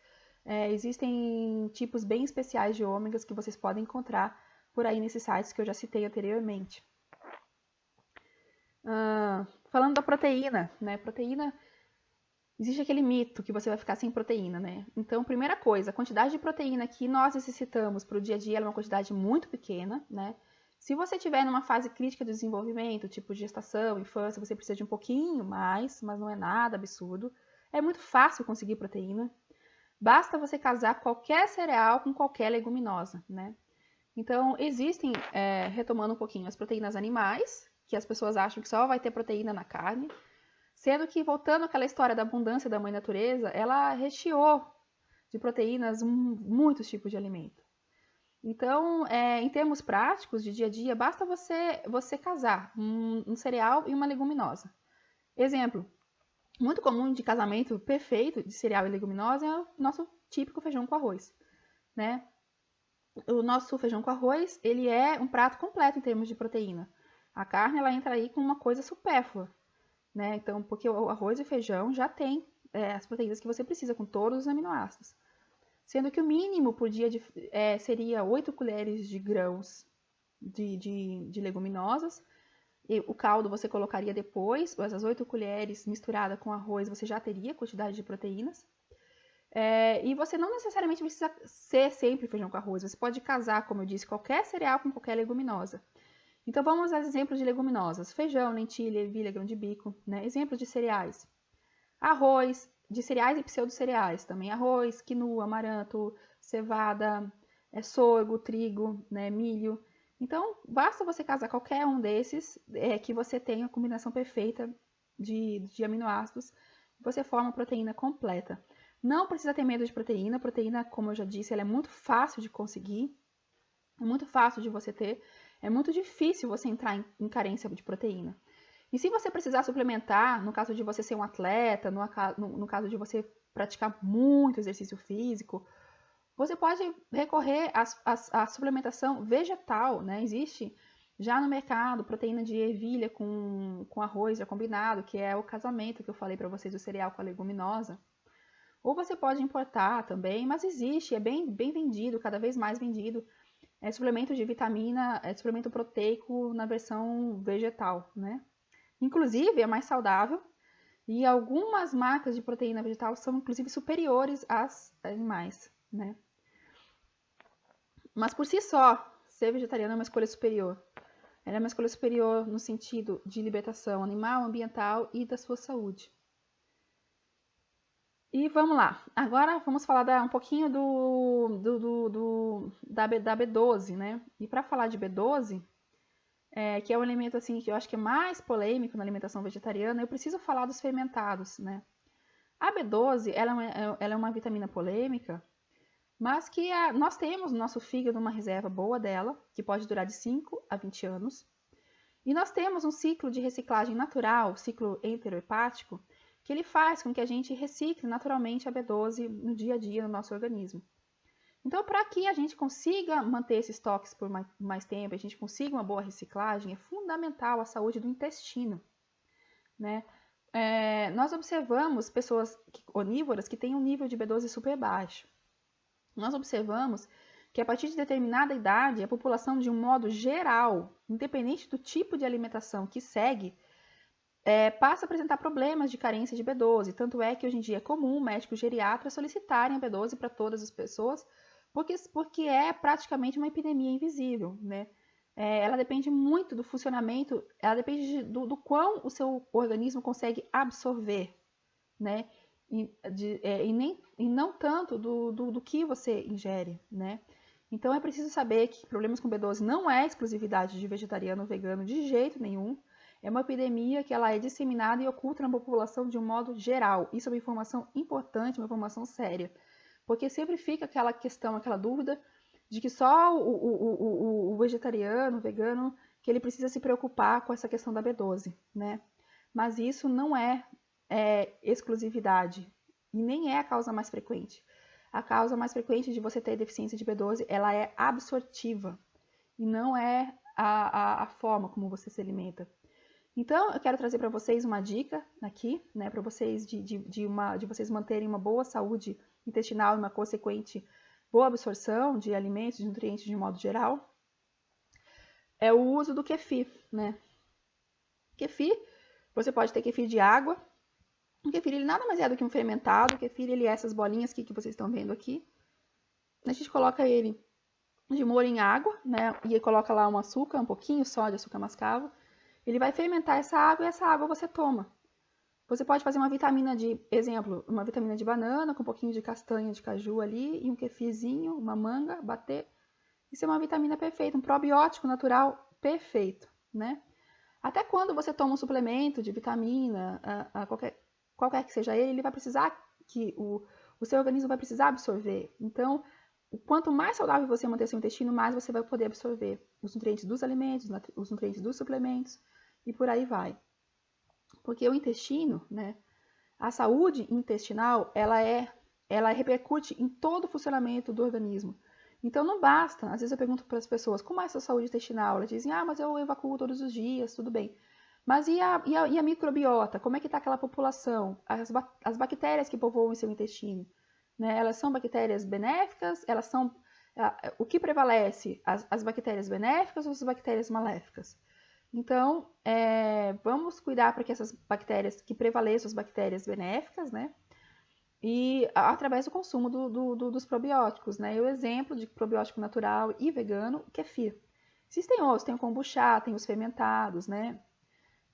Existem tipos bem especiais de ômegas que vocês podem encontrar por aí nesses sites que eu já citei anteriormente. Falando da proteína, né? Proteína, existe aquele mito que você vai ficar sem proteína, né? Então, primeira coisa, a quantidade de proteína que nós necessitamos para o dia a dia é uma quantidade muito pequena, né? Se você estiver numa fase crítica de desenvolvimento, tipo gestação, infância, você precisa de um pouquinho mais, mas não é nada absurdo. É muito fácil conseguir proteína. Basta você casar qualquer cereal com qualquer leguminosa, né? Então, existem, retomando um pouquinho, as proteínas animais, que as pessoas acham que só vai ter proteína na carne, sendo que, voltando àquela história da abundância da mãe natureza, ela recheou de proteínas muitos tipos de alimento. Então, em termos práticos, de dia a dia, basta você casar um cereal e uma leguminosa. Exemplo, muito comum de casamento perfeito de cereal e leguminosa é o nosso típico feijão com arroz, né? O nosso feijão com arroz, ele é um prato completo em termos de proteína. A carne, ela entra aí com uma coisa supérflua, né? Então, porque o arroz e o feijão já tem as proteínas que você precisa, com todos os aminoácidos. Sendo que o mínimo por dia seria 8 colheres de grãos de leguminosas. E o caldo você colocaria depois, essas 8 colheres misturada com arroz, você já teria quantidade de proteínas. E você não necessariamente precisa ser sempre feijão com arroz. Você pode casar, como eu disse, qualquer cereal com qualquer leguminosa. Então vamos aos exemplos de leguminosas: feijão, lentilha, ervilha, grão de bico, né? Exemplos de cereais: arroz, de cereais e pseudo-cereais também: arroz, quinoa, amaranto, cevada, sorgo, trigo, né? Milho. Então basta você casar qualquer um desses que você tenha a combinação perfeita de aminoácidos, você forma a proteína completa. Não precisa ter medo de proteína. Proteína, como eu já disse, ela é muito fácil de conseguir, é muito fácil de você ter. É muito difícil você entrar em carência de proteína. E se você precisar suplementar, no caso de você ser um atleta, no caso de você praticar muito exercício físico, você pode recorrer à suplementação vegetal, né? Existe já no mercado proteína de ervilha com arroz já combinado, que é o casamento que eu falei para vocês do cereal com a leguminosa. Ou você pode importar também, mas existe, é bem vendido, cada vez mais vendido, suplemento de vitamina, suplemento proteico na versão vegetal, né? Inclusive, é mais saudável e algumas marcas de proteína vegetal são, inclusive, superiores às animais, né? Mas, por si só, ser vegetariano é uma escolha superior. Ela é uma escolha superior no sentido de libertação animal, ambiental e da sua saúde. E vamos lá. Agora vamos falar um pouquinho da B12, né? E para falar de B12, que é um alimento assim que eu acho que é mais polêmico na alimentação vegetariana, eu preciso falar dos fermentados, né? A B12, ela é uma vitamina polêmica, mas que nós temos no nosso fígado uma reserva boa dela, que pode durar de 5 a 20 anos. E nós temos um ciclo de reciclagem natural, ciclo enterohepático, que ele faz com que a gente recicle naturalmente a B12 no dia a dia no nosso organismo. Então, para que a gente consiga manter esses estoques por mais tempo, a gente consiga uma boa reciclagem, é fundamental a saúde do intestino, né? Nós observamos pessoas onívoras que têm um nível de B12 super baixo. Nós observamos que a partir de determinada idade, a população, de um modo geral, independente do tipo de alimentação que segue, passa a apresentar problemas de carência de B12. Tanto é que hoje em dia é comum médicos geriatras solicitarem a B12 para todas as pessoas, porque é praticamente uma epidemia invisível, né? Ela depende muito do funcionamento, ela depende do quão o seu organismo consegue absorver, né? E não tanto do que você ingere, né? Então é preciso saber que problemas com B12 não é exclusividade de vegetariano ou vegano de jeito nenhum. É uma epidemia que ela é disseminada e oculta na população de um modo geral. Isso é uma informação importante, uma informação séria. Porque sempre fica aquela questão, aquela dúvida de que só o vegetariano, o vegano, que ele precisa se preocupar com essa questão da B12, né? Mas isso não é exclusividade e nem é a causa mais frequente. A causa mais frequente de você ter deficiência de B12, ela é absortiva e não é a forma como você se alimenta. Então, eu quero trazer para vocês uma dica aqui, né, para vocês de vocês manterem uma boa saúde intestinal e uma consequente boa absorção de alimentos, de nutrientes de modo geral. É o uso do kefir, né? Kefir, você pode ter kefir de água. O kefir, ele nada mais é do que um fermentado. O kefir, ele é essas bolinhas que vocês estão vendo aqui. A gente coloca ele de molho em água, né? E coloca lá um açúcar, um pouquinho só de açúcar mascavo. Ele vai fermentar essa água e essa água você toma. Você pode fazer uma vitamina uma vitamina de banana com um pouquinho de castanha de caju ali e um kefirzinho, uma manga, bater. Isso é uma vitamina perfeita, um probiótico natural perfeito, né? Até quando você toma um suplemento de vitamina, qualquer que seja ele vai precisar o seu organismo vai precisar absorver. Então, quanto mais saudável você manter seu intestino, mais você vai poder absorver os nutrientes dos alimentos, os nutrientes dos suplementos e por aí vai. Porque o intestino, né, a saúde intestinal, ela repercute em todo o funcionamento do organismo. Então não basta, às vezes eu pergunto para as pessoas, como é a sua saúde intestinal? Elas dizem, mas eu evacuo todos os dias, tudo bem. Mas e a microbiota? Como é que está aquela população? As bactérias que povoam o seu intestino, né? Elas são bactérias benéficas? O que prevalece? As bactérias benéficas ou as bactérias maléficas? Então, vamos cuidar para que essas bactérias, que prevaleçam as bactérias benéficas, né? e através do consumo dos probióticos, né? E o exemplo de probiótico natural e vegano, o kefir. Existem outros, tem o kombucha, tem os fermentados, né?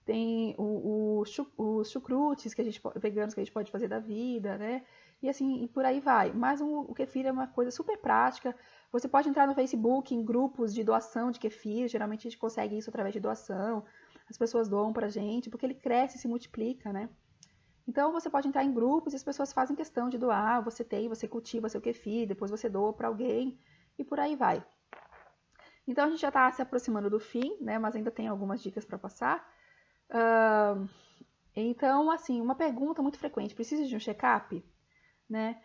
Tem os chucrutes veganos que a gente pode fazer da vida, né? E assim, e por aí vai. Mas o kefir é uma coisa super prática. Você pode entrar no Facebook em grupos de doação de kefir. Geralmente a gente consegue isso através de doação. As pessoas doam pra gente, porque ele cresce e se multiplica, né? Então você pode entrar em grupos e as pessoas fazem questão de doar. Você cultiva seu kefir, depois você doa para alguém e por aí vai. Então a gente já está se aproximando do fim, né? Mas ainda tem algumas dicas para passar. Então, assim, uma pergunta muito frequente: precisa de um check-up? Né?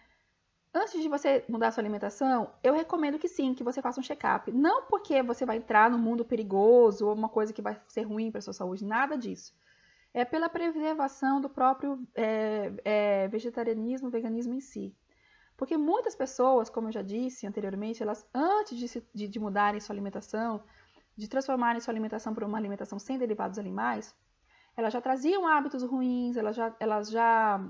Antes de você mudar a sua alimentação, eu recomendo que sim, que você faça um check-up. Não porque você vai entrar no mundo perigoso ou uma coisa que vai ser ruim para sua saúde, nada disso. É pela preservação do próprio vegetarianismo, veganismo em si. Porque muitas pessoas, como eu já disse anteriormente, elas antes de mudarem sua alimentação, de transformarem sua alimentação por uma alimentação sem derivados animais, elas já traziam hábitos ruins, elas já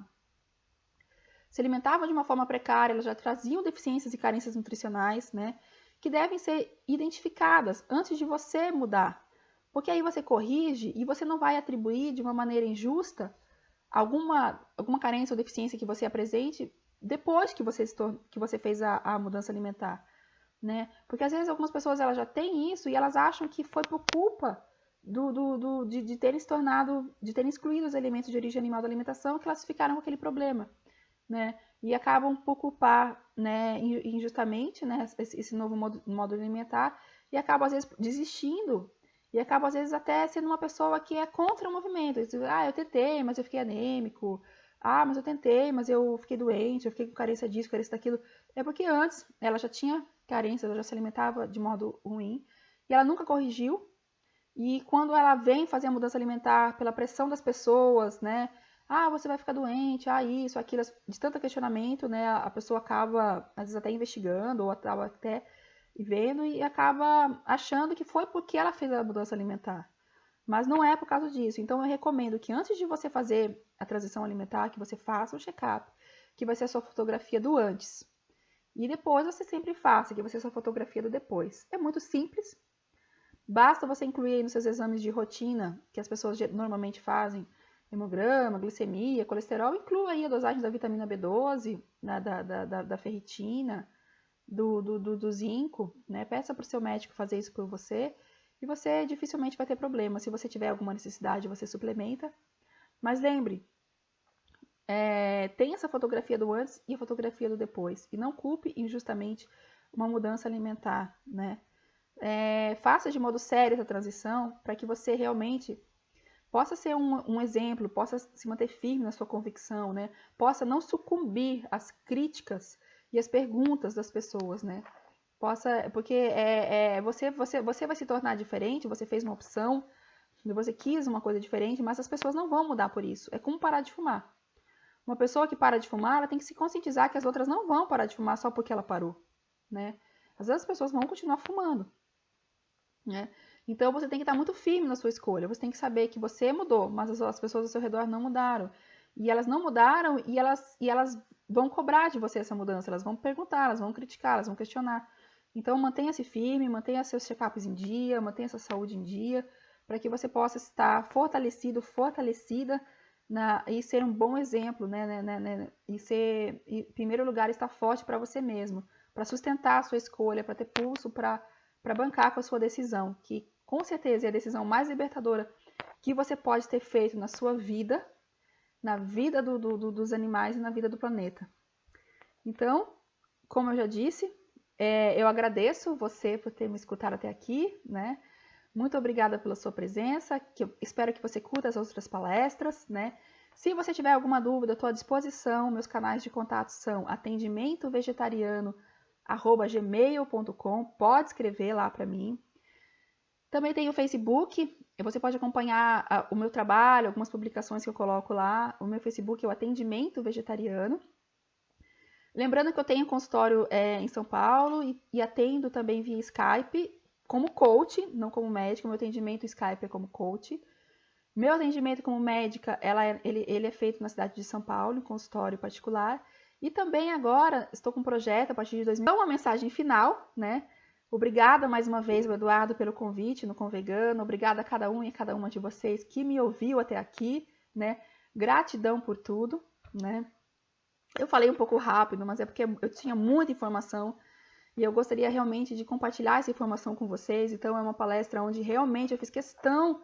se alimentavam de uma forma precária, elas já traziam deficiências e carências nutricionais, né? Que devem ser identificadas antes de você mudar. Porque aí você corrige e você não vai atribuir de uma maneira injusta alguma carência ou deficiência que você apresente depois que você fez a mudança alimentar, né? Porque às vezes algumas pessoas elas já têm isso e elas acham que foi por culpa de terem se tornado, de terem excluído os alimentos de origem animal da alimentação que elas ficaram com aquele problema, né? E acabam por culpar, né, injustamente, né, esse novo modo alimentar e acabam às vezes desistindo e acaba às vezes até sendo uma pessoa que é contra o movimento. Diz, eu tentei, mas eu fiquei anêmico. Mas eu tentei, mas eu fiquei doente, eu fiquei com carência disso, carência daquilo. É porque antes ela já tinha carência, ela já se alimentava de modo ruim e ela nunca corrigiu. E quando ela vem fazer a mudança alimentar pela pressão das pessoas, né? Você vai ficar doente, isso, aquilo, de tanto questionamento, né? A pessoa acaba, às vezes, até investigando, ou acaba até vendo e acaba achando que foi porque ela fez a mudança alimentar. Mas não é por causa disso. Então, eu recomendo que antes de você fazer a transição alimentar, que você faça um check-up, que vai ser a sua fotografia do antes. E depois você sempre faça, que vai ser a sua fotografia do depois. É muito simples. Basta você incluir aí nos seus exames de rotina, que as pessoas normalmente fazem, hemograma, glicemia, colesterol, inclua aí a dosagem da vitamina B12, né, da ferritina, do zinco, né? Peça para o seu médico fazer isso por você e você dificilmente vai ter problema. Se você tiver alguma necessidade, você suplementa. Mas lembre, tem essa fotografia do antes e a fotografia do depois. E não culpe injustamente uma mudança alimentar, né? Faça de modo sério essa transição para que você realmente possa ser um exemplo, possa se manter firme na sua convicção, né? Possa não sucumbir às críticas e às perguntas das pessoas, né? Porque você vai se tornar diferente, você fez uma opção, você quis uma coisa diferente, mas as pessoas não vão mudar por isso. É como parar de fumar. Uma pessoa que para de fumar, ela tem que se conscientizar que as outras não vão parar de fumar só porque ela parou, né? Às vezes as pessoas vão continuar fumando, né? Então você tem que estar muito firme na sua escolha. Você tem que saber que você mudou, mas as pessoas ao seu redor não mudaram. E elas não mudaram e elas vão cobrar de você essa mudança. Elas vão perguntar, elas vão criticar, elas vão questionar. Então mantenha-se firme, mantenha seus check-ups em dia, mantenha sua saúde em dia, para que você possa estar fortalecido, fortalecida e ser um bom exemplo, né? E ser, em primeiro lugar, estar forte para você mesmo, para sustentar a sua escolha, para ter pulso, para bancar com a sua decisão, que com certeza é a decisão mais libertadora que você pode ter feito na sua vida, na vida dos animais e na vida do planeta. Então, como eu já disse, eu agradeço você por ter me escutado até aqui, né? Muito obrigada pela sua presença, espero que você curta as outras palestras, né? Se você tiver alguma dúvida, eu estou à disposição, meus canais de contato são atendimentovegetariano@gmail.com, pode escrever lá para mim. Também tem o Facebook, você pode acompanhar o meu trabalho, algumas publicações que eu coloco lá. O meu Facebook é o Atendimento Vegetariano. Lembrando que eu tenho consultório em São Paulo e atendo também via Skype como coach, não como médica. Meu atendimento Skype é como coach. Meu atendimento como médica, ele é feito na cidade de São Paulo, em consultório particular. E também agora estou com um projeto a partir de 2000. Então, uma mensagem final, né? Obrigada mais uma vez, Eduardo, pelo convite no Convegano. Obrigada a cada um e cada uma de vocês que me ouviu até aqui, né? Gratidão por tudo, né? Eu falei um pouco rápido, mas é porque eu tinha muita informação e eu gostaria realmente de compartilhar essa informação com vocês. Então, é uma palestra onde realmente eu fiz questão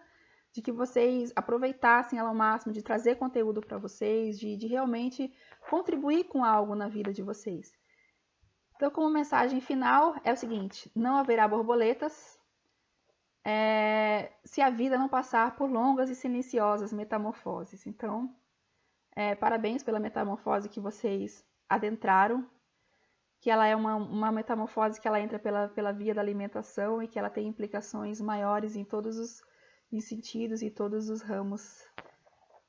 de que vocês aproveitassem ela ao máximo, de trazer conteúdo para vocês, de realmente contribuir com algo na vida de vocês. Então, como mensagem final, é o seguinte: não haverá borboletas se a vida não passar por longas e silenciosas metamorfoses. Então, parabéns pela metamorfose que vocês adentraram, que ela é uma metamorfose que ela entra pela via da alimentação e que ela tem implicações maiores em todos os sentidos e todos os ramos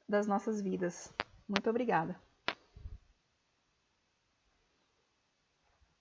das nossas vidas. Muito obrigada.